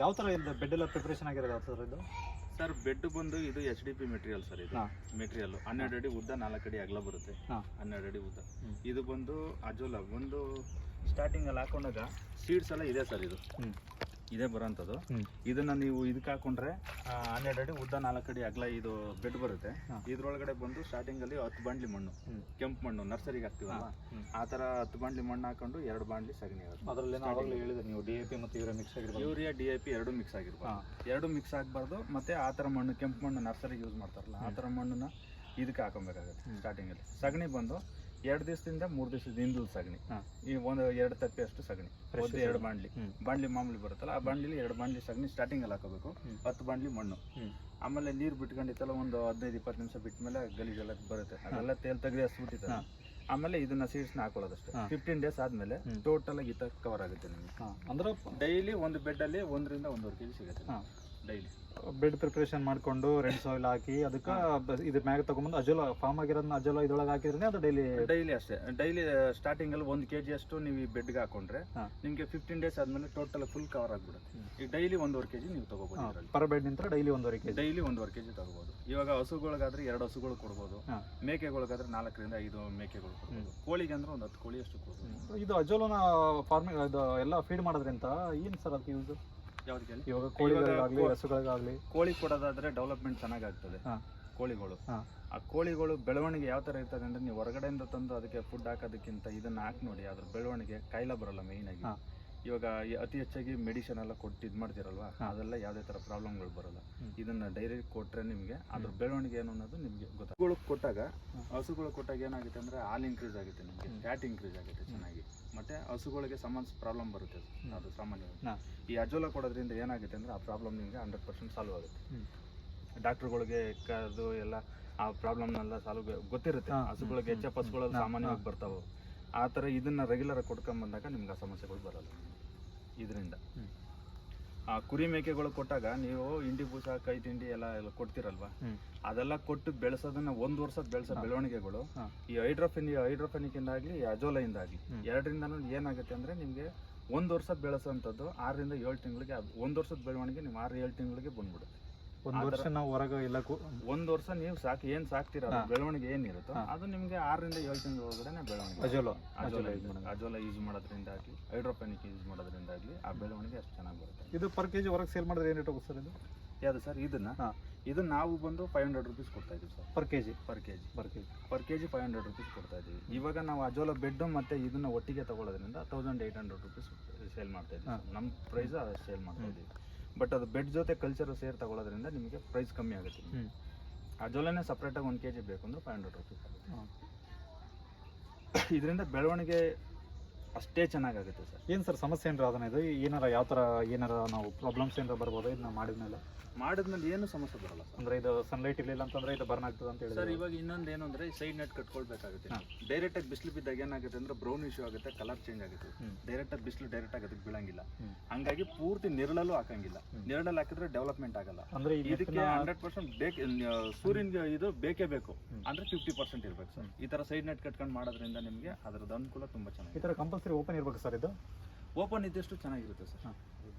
ಯಾವ ಥರ ಇದು ಬೆಡ್ ಎಲ್ಲ ಪ್ರಿಪ್ರೇಷನ್ ಆಗಿರೋದು ಸರ್ ಇದು? ಸರ್ ಬೆಡ್ ಬಂದು ಇದು HDP ಮೆಟೀರಿಯಲ್ ಸರ್. ಇದು ಮೆಟೀರಿಯಲ್ 12 ಅಡಿ ಉದ್ದ 4 ಅಡಿ ಅಗಲ ಬರುತ್ತೆ. 12 ಅಡಿ ಉದ್ದ. ಇದು ಬಂದು ಅಜೋಲಾ ಒಂದು ಸ್ಟಾರ್ಟಿಂಗ್ ಅಲ್ಲಿ ಹಾಕೊಂಡಾಗ ಸೀಡ್ಸ್ ಎಲ್ಲ ಇದೆ ಸರ್. ಇದು ಇದೇ ಬರೋಂಥದ್ದು. ಇದನ್ನ ನೀವು ಇದಕ್ಕೆ ಹಾಕೊಂಡ್ರೆ 12 ಅಡಿ ಉದ್ದ 4 ಅಡಿ ಅಗಲ ಇದು ಬೆಡ್ ಬರುತ್ತೆ. ಇದ್ರೊಳಗಡೆ ಬಂದು ಸ್ಟಾರ್ಟಿಂಗ್ ಅಲ್ಲಿ 10 ಬಾಂಡ್ಲಿ ಮಣ್ಣು, ಕೆಂಪು ಮಣ್ಣು ನರ್ಸರಿಗೆ ಹಾಕ್ತಿವಲ್ಲ ಆ ತರ 10 ಬಾಂಡ್ಲಿ ಮಣ್ಣು ಹಾಕೊಂಡು 2 ಬಾಂಡ್ಲಿ ಸಗಣಿ. ಅದರಲ್ಲಿ ಆವಾಗಲೇ ಹೇಳಿದ್ರೆ ನೀವು DAP ಮತ್ತು ಯೂರಿಯಾ ಮಿಕ್ಸ್ ಆಗಿರ್ಬೋದು. ಯೂರಿಯಾ DAP 2 ಮಿಕ್ಸ್ ಆಗಿರ್ಬೋದು. 2 ಮಿಕ್ಸ್ ಆಗಬಾರ್ದು. ಮತ್ತೆ ಆ ಥರ ಮಣ್ಣು, ಕೆಂಪು ಮಣ್ಣು ನರ್ಸರಿಗೆ ಯೂಸ್ ಮಾಡ್ತಾರಲ್ಲ ಆ ಥರ ಮಣ್ಣನ್ನ ಇದಕ್ಕೆ ಹಾಕೊಬೇಕಾಗುತ್ತೆ. ಸ್ಟಾರ್ಟಿಂಗಲ್ಲಿ ಸಗಣಿ ಬಂದು 2 ದಿವಸದಿಂದ 3 ದಿವಸದ ಹಿಂದೂ ಸಗಣಿ, ಈ 1-2 ತಪ್ಪೆ ಅಷ್ಟು ಸಗಣಿ, 2 ಬಾಂಡ್ಲಿ ಮಾಮೂಲಿ ಬರುತ್ತಲ್ಲ ಆ ಬಾಂಡ್ಲಿ 2 ಬಾಂಡ್ಲಿ ಸಗಣಿ ಸ್ಟಾರ್ಟಿಂಗ್ ಅಲ್ಲಿ ಹಾಕೋಬೇಕು. 10 ಬಾಂಡ್ಲಿ ಮಣ್ಣು. ಆಮೇಲೆ ನೀರು ಬಿಟ್ಕೊಂಡಿತ್ತಲ್ಲ ಒಂದು 15-20 ನಿಮಿಷ ಬಿಟ್ಟ ಮೇಲೆ ಗಲೀಜೆಲ್ಲ ಬರುತ್ತೆ, ಅದೆಲ್ಲ ತೇಲ್ ತೆಗೆದು ಹಸ್ಬಿಟ್ಟಿದೆ. ಆಮೇಲೆ ಇದನ್ನ ಸೀಡ್ಸ್ನ ಹಾಕೊಳ್ಳೋದಷ್ಟೇ. 15 ಡೇಸ್ ಆದ್ಮೇಲೆ ಟೋಟಲ್ ಆಗಿ ಕವರ್ ಆಗುತ್ತೆ ನಿಮಗೆ. ಅಂದ್ರೆ ಡೈಲಿ ಒಂದು ಬೆಡ್ ಅಲ್ಲಿ 1 ರಿಂದ 1.5 kg ಸಿಗುತ್ತೆ ಡೈಲಿ. ಬೆಡ್ ಪ್ರಿಪ್ರೇಷನ್ ಮಾಡ್ಕೊಂಡು ರೆಡ್ ಸಾಯಿಲ್ ಹಾಕಿ ಅದಕ್ಕೆ ಇದ್ರ ಮ್ಯಾಗ ತಗೊಂಡ್ಬಂದು ಅಜೋಲಾ ಫಾರ್ಮ್ ಆಗಿರೋದನ್ನ ಅಜೋಲಾ ಇದ್ರೊಳಗೆ ಹಾಕಿದ್ರೆ ಅದು ಡೈಲಿ ಅಷ್ಟೇ. ಡೈಲಿ ಸ್ಟಾರ್ಟಿಂಗ್ ಅಲ್ಲಿ 1 kg ಅಷ್ಟು ನೀವು ಈ ಬೆಡ್ಗೆ ಹಾಕೊಂಡ್ರೆ ನಿಮಗೆ 15 ಡೇಸ್ ಆದ್ಮೇಲೆ ಟೋಟಲ್ ಫುಲ್ ಕವರ್ ಆಗ್ಬಿಡುತ್ತೆ. ಈಗ ಡೈಲಿ 1.5 kg ನೀವು ತಗೋಬಹುದು. ಪರ್ ಬೆಡ್ ನಿಂತ ಡೈಲಿ 1.5 kg. ಡೈಲಿ 1.5 kg ತಗೋಬಹುದು. ಇವಾಗ ಹಸುಗಳಿಗಾದ್ರೆ 2 ಹಸುಗಳು ಕೊಡ್ಬೋದು. ಮೇಕೆಗಳಿಗಾದ್ರೆ 4 ರಿಂದ 5 ಮೇಕೆಗಳು ಕೊಡ್ಬೋದು. ಕೋಳಿಗೆ ಅಂದ್ರೆ ಒಂದು 10 ಕೋಳಿ ಅಷ್ಟು ಕೊಡ್ಬೋದು. ಇದು ಅಜೋಲಾನ ಫಾರ್ಮಿಂಗ್ ಇದು ಎಲ್ಲ ಫೀಡ್ ಮಾಡೋದ್ರಿಂದ ಏನು ಸರ್ ಅದಕ್ಕೆ ಯೂಸ್? ಯಾವ್ದಕ್ಕೆ? ಇವಾಗ ಕೋಳಿಗಳಿಗಾಗಲಿ ಹಸುಗಳಿಗಾಗಲಿ ಕೋಳಿ ಕೊಡೋದಾದ್ರೆ ಡೆವಲಪ್ಮೆಂಟ್ ಚೆನ್ನಾಗಾಗ್ತದೆ. ಕೋಳಿಗಳು ಆ ಕೋಳಿಗಳು ಬೆಳವಣಿಗೆ ಯಾವ ಥರ ಇರ್ತದೆ ಅಂದ್ರೆ ನೀವು ಹೊರಗಡೆಯಿಂದ ತಂದು ಅದಕ್ಕೆ ಫುಡ್ ಹಾಕೋದಕ್ಕಿಂತ ಇದನ್ನ ಹಾಕಿ ನೋಡಿ, ಅದ್ರ ಬೆಳವಣಿಗೆ ಕಾಯಿಲೆ ಬರಲ್ಲ. ಮೇಯ್ನ್ ಆಗಿ ಇವಾಗ ಅತಿ ಹೆಚ್ಚಾಗಿ ಮೆಡಿಸಿನ್ ಎಲ್ಲ ಕೊಟ್ಟು ಇದು ಮಾಡ್ತಿರಲ್ವಾ, ಅದೆಲ್ಲ ಯಾವುದೇ ಥರ ಪ್ರಾಬ್ಲಮ್ಗಳು ಬರಲ್ಲ. ಇದನ್ನ ಡೈರೆಕ್ಟ್ ಕೊಟ್ಟರೆ ನಿಮಗೆ ಅದ್ರ ಬೆಳವಣಿಗೆ ಏನು ಅನ್ನೋದು ನಿಮಗೆ ಗೊತ್ತಾಗ ಹಸುಗಳು ಕೊಟ್ಟಾಗ ಏನಾಗುತ್ತೆ ಅಂದ್ರೆ ಹಾಲು ಇನ್ಕ್ರೀಸ್ ಆಗುತ್ತೆ, ನಿಮಗೆ ಫ್ಯಾಟ್ ಇನ್ಕ್ರೀಸ್ ಆಗುತ್ತೆ ಚೆನ್ನಾಗಿ. ಮತ್ತೆ ಹಸುಗಳಿಗೆ ಪ್ರಾಬ್ಲಮ್ ಬರುತ್ತೆ, ಅದು ಸಾಮಾನ್ಯವಾಗಿ. ಈ ಅಜೋಲಾ ಕೊಡೋದ್ರಿಂದ ಏನಾಗುತ್ತೆ ಅಂದ್ರೆ ಆ ಪ್ರಾಬ್ಲಮ್ ನಿಮಗೆ 100% ಸಾಲ್ವ್ ಆಗುತ್ತೆ. ಡಾಕ್ಟರ್ಗಳಿಗೆ ಅದು ಎಲ್ಲ ಆ ಪ್ರಾಬ್ಲಮ್ನೆಲ್ಲ ಸಾಲ್ವ್ ಗೊತ್ತಿರುತ್ತೆ. ಹಸುಗಳಿಗೆ HF ಹಸುಗಳಲ್ಲಿ ಸಾಮಾನ್ಯವಾಗಿ ಬರ್ತಾವೆ. ಆ ಥರ ಇದನ್ನ ರೆಗ್ಯುಲರ್ ಕೊಟ್ಕೊಂಡ್ಬಂದಾಗ ನಿಮ್ಗೆ ಆ ಸಮಸ್ಯೆಗಳು ಬರಲ್ಲ ಇದರಿಂದ. ಆ ಕುರಿ ಮೇಕೆಗಳು ಕೊಟ್ಟಾಗ ನೀವು ಹಿಂಡಿ ಬೂಸ ಕೈ ತಿಂಡಿ ಎಲ್ಲ ಕೊಡ್ತಿರಲ್ವಾ, ಅದೆಲ್ಲ ಕೊಟ್ಟು ಬೆಳೆಸೋದನ್ನ 1 ವರ್ಷದ ಬೆಳೆಸೋ ಬೆಳವಣಿಗೆಗಳು ಈ ಹೈಡ್ರೋಫೆನಿಕ್ ಇಂದಾಗ್ಲಿ ಅಜೋಲಾ-ಇಂದಾಗ್ಲಿ ಎರಡರಿಂದನೂ ಏನಾಗುತ್ತೆ ಅಂದ್ರೆ ನಿಮ್ಗೆ 1 ವರ್ಷದ ಬೆಳೆಸೋಂಥದ್ದು 6 ರಿಂದ 7 ತಿಂಗಳಿಗೆ, 1 ವರ್ಷದ ಬೆಳವಣಿಗೆ ನೀವು 6-7 ತಿಂಗಳಿಗೆ ಬಂದ್ಬಿಡುತ್ತೆ. 1 ವರ್ಷ ನಾವು ಹೊರಗೆ ಎಲ್ಲ 1 ವರ್ಷ ನೀವು ಸಾಕ್ತೀರ ಬೆಳವಣಿಗೆ ಏನಿರುತ್ತೋ ಅದು ನಿಮ್ಗೆ 6 ರಿಂದ 7 ತಿಂಗಳ ಒಳಗಡೆ ಬೆಳವಣಿಗೆ. ಅಜೋಲಾ ಯೂಸ್ ಮಾಡೋದ್ರಿಂದಾಗ್ಲಿ ಹೈಡ್ರೋಫೆನಿಕ್ ಯೂಸ್ ಮಾಡೋದ್ರಿಂದಾಗ್ಲಿ ಆ ಬೆಳವಣಿಗೆ ಅಷ್ಟು ಚೆನ್ನಾಗಿ ಬರುತ್ತೆ. ಇದು ಪರ್ ಕೆಜಿ ಹೊರಗೆ ಸೇಲ್ ಮಾಡಿದ್ರೆ ಏನು ರೇಟ್ ಹೋಗುತ್ತೆ ಸರ್? ಇದು ಯಾವುದು ಸರ್? ಇದನ್ನ ನಾವು ಬಂದು 500 ರೂಪೀಸ್ ಕೊಡ್ತಾ ಇದೀವಿ ಸರ್. ಪರ್ ಕೆಜಿ 500 ರೂಪೀಸ್ ಕೊಡ್ತಾ ಇದೀವಿ. ಇವಾಗ ನಾವು ಅಜೋಲಾ ಬೆಡ್ ಮತ್ತೆ ಇದನ್ನ ಒಟ್ಟಿಗೆ ತಗೊಳ್ಳೋದ್ರಿಂದ 1800 ರೂಪೀಸ್ ಸೇಲ್ ಮಾಡ್ತಾ ಇದೀವಿ. ನಮ್ಮ ಪ್ರೈಸ್ ಸೇಲ್ ಮಾಡ್ತಾ ಇದೀವಿ. ಬಟ್ ಅದು ಬೆಡ್ ಜೊತೆ ಕಲ್ಚರ್ ಸೇರ್ ತಗೊಳ್ಳೋದ್ರಿಂದ ನಿಮಗೆ ಪ್ರೈಸ್ ಕಮ್ಮಿ ಆಗುತ್ತೆ. ಅಜೋಲಾನೇ ಸಪ್ರೇಟಾಗಿ 1 kg ಬೇಕು ಅಂದ್ರೆ 500 ರೂಪೀಸ್ ಆಗುತ್ತೆ. ಇದರಿಂದ ಬೆಳವಣಿಗೆ ಅಷ್ಟೇ ಚೆನ್ನಾಗಾಗುತ್ತೆ ಸರ್. ಏನು ಸರ್ ಸಮಸ್ಯೆ ಏನಾರ ಅದನ್ನ ಇದು ಏನಾರ ಯಾವ ಥರ ಏನಾರ ನಾವು ಪ್ರಾಬ್ಲಮ್ಸ್ ಏನಾರ ಬರ್ಬೋದು ಇದನ್ನ ಮಾಡಿದ್ಮೇಲೆ ಏನು ಸಮಸ್ಯೆ ಬರಲ್ಲ ಸರ್. ಅಂದ್ರೆ ಇದು ಸನ್ಲೈಟ್ ಇರಲಿಲ್ಲ ಅಂತಂದ್ರೆ ಇದು ಬರ್ನ್ ಆಗ್ತದೆ ಅಂತ ಹೇಳಿ ಸರ್. ಇವಾಗ ಇನ್ನೊಂದು ಏನು ಅಂದ್ರೆ ಸೈಡ್ ನೆಟ್ ಕಟ್ಕೊಳ್ಬೇಕಾಗುತ್ತೆ. ಡೈರೆಕ್ಟ್ ಆಗಿ ಬಿಸಿಲು ಬಿದ್ದಾಗ ಏನಾಗುತ್ತೆ ಅಂದ್ರೆ ಬ್ರೌನ್ ಇಶ್ಯೂ ಆಗುತ್ತೆ, ಕಲರ್ ಚೇಂಜ್ ಆಗುತ್ತೆ. ಡೈರೆಕ್ಟ್ ಆಗಿ ಬಿಸಿಲು ಡೈರೆಕ್ಟ್ ಆಗಿ ಅದಕ್ಕೆ ಬೀಳಂಗಿಲ್ಲ. ಹಂಗಾಗಿ ಪೂರ್ತಿ ನೆರಳಲ್ಲೂ ಹಾಕಂಗಿಲ್ಲ. ನೆರಳಲ್ಲಿ ಹಾಕಿದ್ರೆ ಡೆವಲಪ್ಮೆಂಟ್ ಆಗಲ್ಲ. ಅಂದ್ರೆ ಇದಕ್ಕೆ 100% ಸೂರ್ಯನ ಇದು ಬೇಕೇ ಬೇಕು. ಅಂದ್ರೆ 50% ಇರ್ಬೇಕು ಸರ್. ಈ ತರ ಸೈಡ್ ನೆಟ್ ಕಟ್ಕೊಂಡು ಮಾಡೋದ್ರಿಂದ ನಿಮಗೆ ಅದರದ್ದು ಅನುಕೂಲ ತುಂಬಾ ಚೆನ್ನಾಗಿ. ಈ ತರ ಕಂಪಲ್ಸರಿ ಓಪನ್ ಇರ್ಬೇಕು ಸರ್. ಇದು ಓಪನ್ ಇದ್ದಷ್ಟು ಚೆನ್ನಾಗಿರುತ್ತೆ ಸರ್.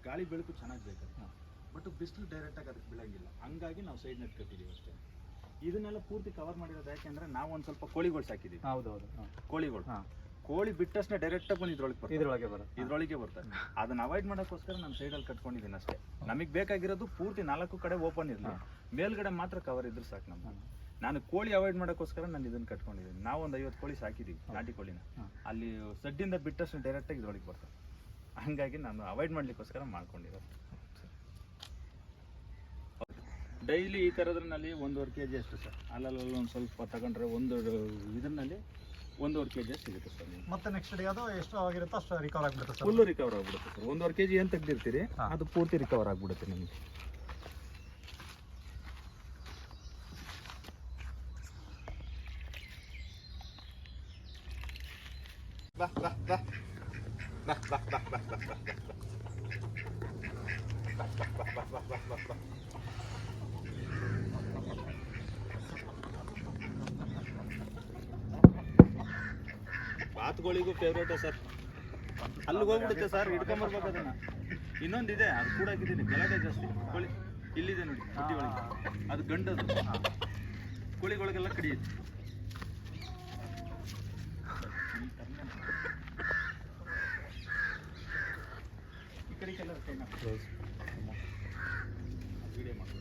ಗಾಳಿ ಬೆಳಕು ಚೆನ್ನಾಗಿ ಬೇಕು, ಬಟ್ ಬಿಸಿಲು ಡೈರೆಕ್ಟ್ ಆಗಿ ಅದಕ್ಕೆ ಬೀಳಂಗಿಲ್ಲ. ಹಂಗಾಗಿ ನಾವು ಸೈಡ್ ನೆಟ್ ಕಟ್ಟಿದೀವಿ ಅಷ್ಟೇ. ಇದನ್ನೆಲ್ಲ ಪೂರ್ತಿ ಕವರ್ ಮಾಡಿರೋದು ಯಾಕೆಂದ್ರೆ ನಾವು ಒಂದು ಸ್ವಲ್ಪ ಕೋಳಿಗಳು ಸಾಕಿದೀವಿ. ಹೌದೌದು. ಕೋಳಿ ಬಿಟ್ಟಷ್ಟೇ ಡೈರೆಕ್ಟ್ ಆಗಿ ಬಂದು ಇದ್ರೊಳಗೆ ಬರ್ತಾರೆ. ಅದನ್ನ ಅವಾಯ್ಡ್ ಮಾಡೋಕ್ಕೋಸ್ಕರ ನಾನು ಸೈಡಲ್ಲಿ ಕಟ್ಕೊಂಡಿದ್ದೀನಿ ಅಷ್ಟೇ. ನಮಗೆ ಬೇಕಾಗಿರೋದು ಪೂರ್ತಿ 4 ಕಡೆ ಓಪನ್ ಇರಲಿ, ಮೇಲ್ಗಡೆ ಮಾತ್ರ ಕವರ್ ಇದ್ರೆ ಸಾಕು ನಮ್ಗೆ. ನಾನು ಕೋಳಿ ಅವಾಯ್ಡ್ ಮಾಡೋಕ್ಕೋಸ್ಕರ ನಾನು ಇದನ್ನ ಕಟ್ಕೊಂಡಿದ್ದೀನಿ. ನಾವು ಒಂದು 50 ಕೋಳಿ ಸಾಕಿದೀವಿ, ನಾಟಿ ಕೋಳಿನ. ಅಲ್ಲಿ ಸಡ್ಡಿಂದ ಬಿಟ್ಟಷ್ಟು ಡೈರೆಕ್ಟ್ ಆಗಿ ಇದ್ರೊಳಗೆ ಬರ್ತಾರೆ. ಹಂಗಾಗಿ ನಾನು ಅವಾಯ್ಡ್ ಮಾಡ್ಲಿಕ್ಕೋಸ್ಕರ ಮಾಡ್ಕೊಂಡಿರೋದು. ಡೈಲಿ ಈ ಥರದ್ರಲ್ಲಿ 1.5 kg ಅಷ್ಟು ಸರ್. ಅಲ್ಲಲ್ಲಿ ಒಂದು ಸ್ವಲ್ಪ ತಗೊಂಡ್ರೆ ಇದರಲ್ಲಿ 1.5 kg ಸಿಗುತ್ತೆ ಸರ್. ಮತ್ತೆ ನೆಕ್ಸ್ಟ್ ಡೇ ಅದು ಎಷ್ಟು ಆಗಿರುತ್ತೋ ಅಷ್ಟು ರಿಕವರ್ ಆಗಿಬಿಡುತ್ತೆ ಸರ್. ಫುಲ್ ರಿಕವರ್ ಆಗಿಬಿಡುತ್ತೆ ಸರ್. 1.5 kg ಏನು ತೆಗ್ದಿರ್ತೀರಿ ಅದು ಪೂರ್ತಿ ರಿಕವರ್ ಆಗಿಬಿಡುತ್ತೆ ನಿಮಗೆ. ಬಾತುಗಳಿಗೂ ಫೇವ್ರೇಟ್ ಸರ್. ಅಲ್ಲಿಗೆ ಹೋಗ್ಬಿಡುತ್ತೆ ಸರ್, ಹಿಡ್ಕೊಂಬರ್ಬೇಕು ಅದನ್ನ. ಇನ್ನೊಂದಿದೆ ಅದು ಕೂಡ ಹಾಕಿದ್ದೀನಿ, ಗಲಾಟೆ ಜಾಸ್ತಿ. ಕೋಳಿ ಇಲ್ಲಿದೆ ನೋಡಿ ಬುಟ್ಟಿ ಒಳಗೆ, ಅದು ಗಂಡದು. ಕೋಳಿಗಳಿಗೆಲ್ಲ ಕಡಿಯುತ್ತೆ. ಈ ಕಡೆಗೆಲ್ಲ ಕೈ ವಿಡಿಯೋ ಮಾಡಿ